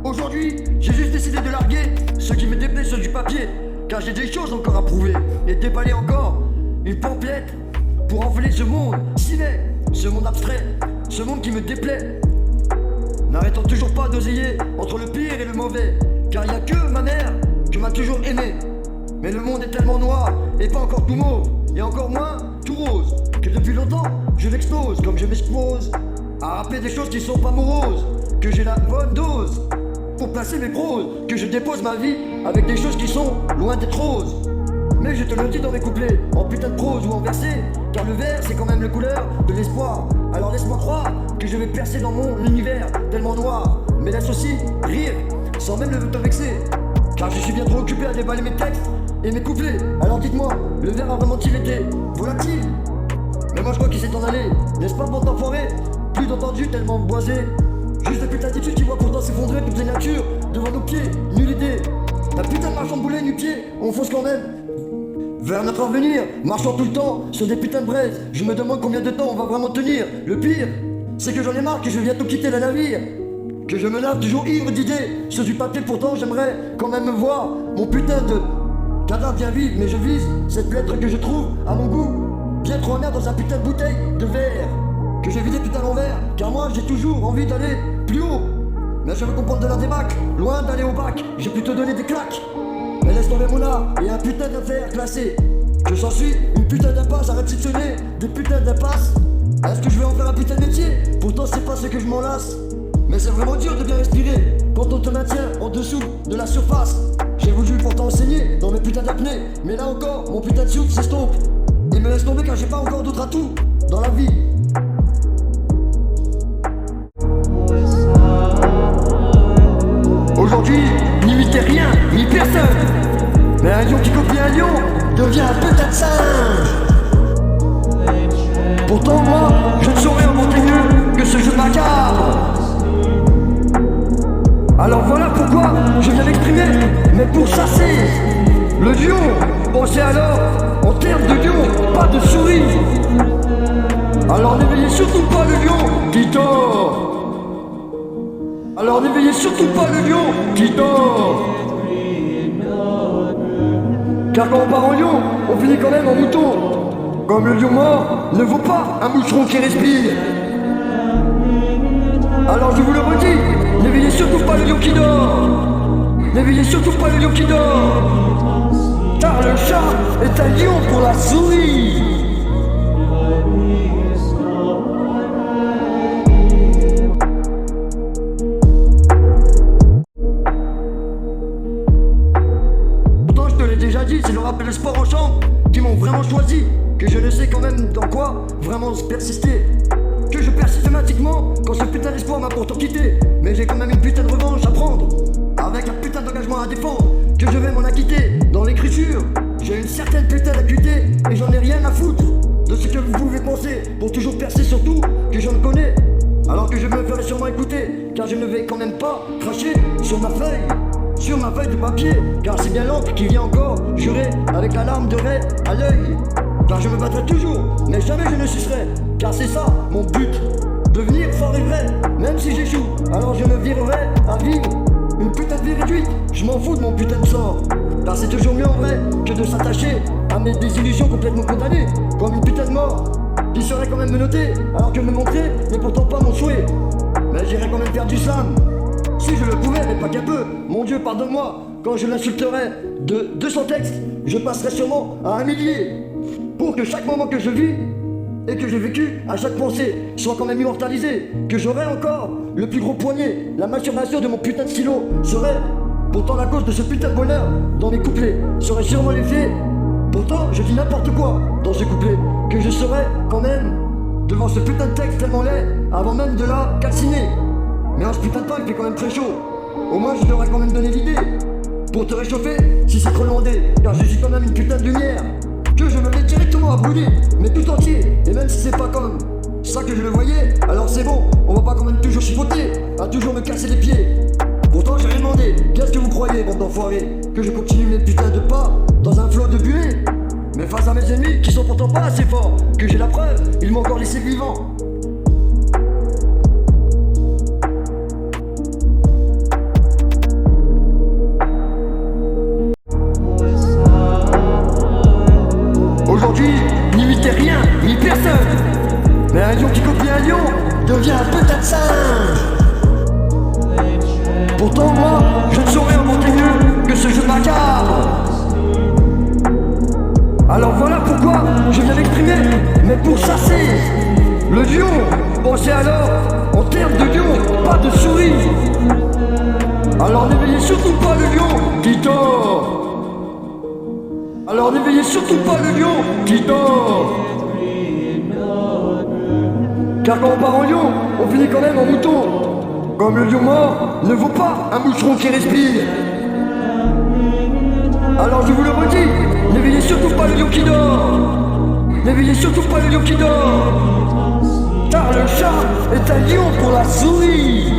Aujourd'hui, j'ai juste décidé de larguer ce qui me déplaît sur du papier, car j'ai des choses encore à prouver et déballer encore une pamphlet pour envoler ce monde ciné, ce monde abstrait, ce monde qui me déplaît. N'arrêtons toujours pas d'oseiller entre le pire et le mauvais, car il n'y a que ma mère qui m'a toujours aimé. Mais le monde est tellement noir et pas encore tout mauve, et encore moins tout rose, que depuis longtemps je l'explose comme je m'expose à rappeler des choses qui sont pas moroses, que j'ai la bonne dose pour placer mes proses, que je dépose ma vie avec des choses qui sont loin d'être roses. Mais je te le dis dans mes couplets, en putain de prose ou en verset, car le vert c'est quand même la couleur de l'espoir. Alors laisse-moi croire que je vais percer dans mon univers tellement noir, mais laisse aussi rire sans même le te vexer, car je suis bien trop occupé à déballer mes textes et mes couplets. Alors dites-moi, le verre a vraiment-il été volatile? Mais moi je crois qu'il s'est en allé, n'est-ce pas bon d'enfoiré? Plus d'entendu tellement boisé, juste une putain d'attitude qui voit pourtant s'effondrer toutes les natures devant nos pieds, nulle idée. La putain de marchand de boulet nu-pied, on fonce quand même vers notre avenir, marchant tout le temps sur des putains de braises. Je me demande combien de temps on va vraiment tenir. Le pire, c'est que j'en ai marre, que je viens tout quitter le navire, que je me lave toujours ivre d'idées sur du papier. Pourtant j'aimerais quand même me voir mon putain de cadavre bien vivre, mais je vise cette lettre que je trouve à mon goût bien trop amère dans un putain de bouteille de verre que j'ai vidé putain l'envers, car moi j'ai toujours envie d'aller plus haut. Mais je veux comprendre de la débâcle, loin d'aller au bac, j'ai plutôt donné des claques. Mais laisse tomber mon art et un putain d'affaire classé. Je s'en suis une putain d'impasse à réceptionner des putains d'impasses. Est-ce que je vais en faire un putain de métier? Pourtant c'est pas ce que je m'en lasse. Mais c'est vraiment dur de bien respirer quand on te maintient en dessous de la surface. J'ai voulu pourtant enseigner dans mes putains d'apnée, mais là encore mon putain de souffle s'estompe et me laisse tomber car j'ai pas encore d'autres atouts dans la vie. Aujourd'hui, n'imitez rien, ni personne. Mais un lion qui copie un lion devient un putain de singe. Pourtant moi, je ne saurais inventer mieux que ce jeu macabre. Alors voilà pourquoi je viens m'exprimer, mais pour chasser le lion. Pensez alors en termes de lion, pas de souris. Alors n'éveillez surtout pas le lion qui dort. Alors n'éveillez surtout pas le lion qui dort. Car quand on part en lion, on finit quand même en mouton. Comme le lion mort ne vaut pas un moucheron qui respire. Alors je vous le redis, n'éveillez surtout pas le lion qui dort. N'éveillez surtout pas le lion qui dort. Car le chat est un lion pour la souris. C'est le rap et le sport en chambre qui m'ont vraiment choisi, que je ne sais quand même dans quoi vraiment persister, que je perds systématiquement quand ce putain d'espoir m'a pourtant quitté. Mais j'ai quand même une putain de revanche à prendre, avec un putain d'engagement à défendre, que je vais m'en acquitter. Dans l'écriture, j'ai une certaine putain d'acuité et j'en ai rien à foutre de ce que vous pouvez penser, pour toujours percer surtout que j'en connais. Alors que je me ferai sûrement écouter, car je ne vais quand même pas cracher sur ma feuille de papier, car c'est bien l'encre qui vient encore jurer avec la larme de raie à l'œil. Car je me battrai toujours, mais jamais je ne sucerai, car c'est ça mon but, devenir fort et vrai. Même si j'échoue, alors je me virerai à vivre une putain de vie réduite. Je m'en fous de mon putain de sort, car c'est toujours mieux en vrai que de s'attacher à mes désillusions complètement condamnées, comme une putain de mort qui serait quand même menotté, alors que me montrer n'est pourtant pas mon souhait. Mais j'irai quand même faire du slam, si je le pouvais, mais pas qu'un peu. Mon Dieu, pardonne-moi, quand je l'insulterai de 200 textes, je passerai sûrement à 1 millier. Pour que chaque moment que je vis et que j'ai vécu, à chaque pensée, soit quand même immortalisé. Que j'aurai encore le plus gros poignet, la masturbation de mon putain de stylo serait pourtant la cause de ce putain de bonheur dans mes couplets. Serait sûrement l'effet, pourtant je dis n'importe quoi dans ce couplet, que je serais quand même devant ce putain de texte tellement laid avant même de la calciner. Mais en ce putain de temps, il fait quand même très chaud. Au moins, je t'aurais quand même donné l'idée. Pour te réchauffer, si c'est trop demandé, car je suis quand même une putain de lumière. Que je me mets directement à brûler, mais tout entier. Et même si c'est pas comme ça que je le voyais, alors c'est bon, on va pas quand même toujours chipoter, à toujours me casser les pieds. Pourtant, j'ai rien demandé. Qu'est-ce que vous croyez, bande d'enfoirés? Que je continue mes putains de pas dans un flot de buée? Mais face à mes ennemis qui sont pourtant pas assez forts, que j'ai la preuve, ils m'ont encore laissé vivant. Aujourd'hui, n'imitez rien, ni personne. Mais un lion qui copie un lion devient un putain de singe. Pourtant moi, je ne saurais inventer mieux que ce jeu macabre. Alors voilà pourquoi je viens m'exprimer, mais pour chasser le lion. Pensez alors en termes de lion, pas de souris. Alors n'éveillez surtout pas le lion qui dort. Alors n'éveillez surtout pas le lion qui dort. Car quand on part en lion, on finit quand même en mouton. Comme le lion mort ne vaut pas un moucheron qui respire. Alors je vous le redis, n'éveillez surtout pas le lion qui dort. N'éveillez surtout pas le lion qui dort. Car le chat est un lion pour la souris.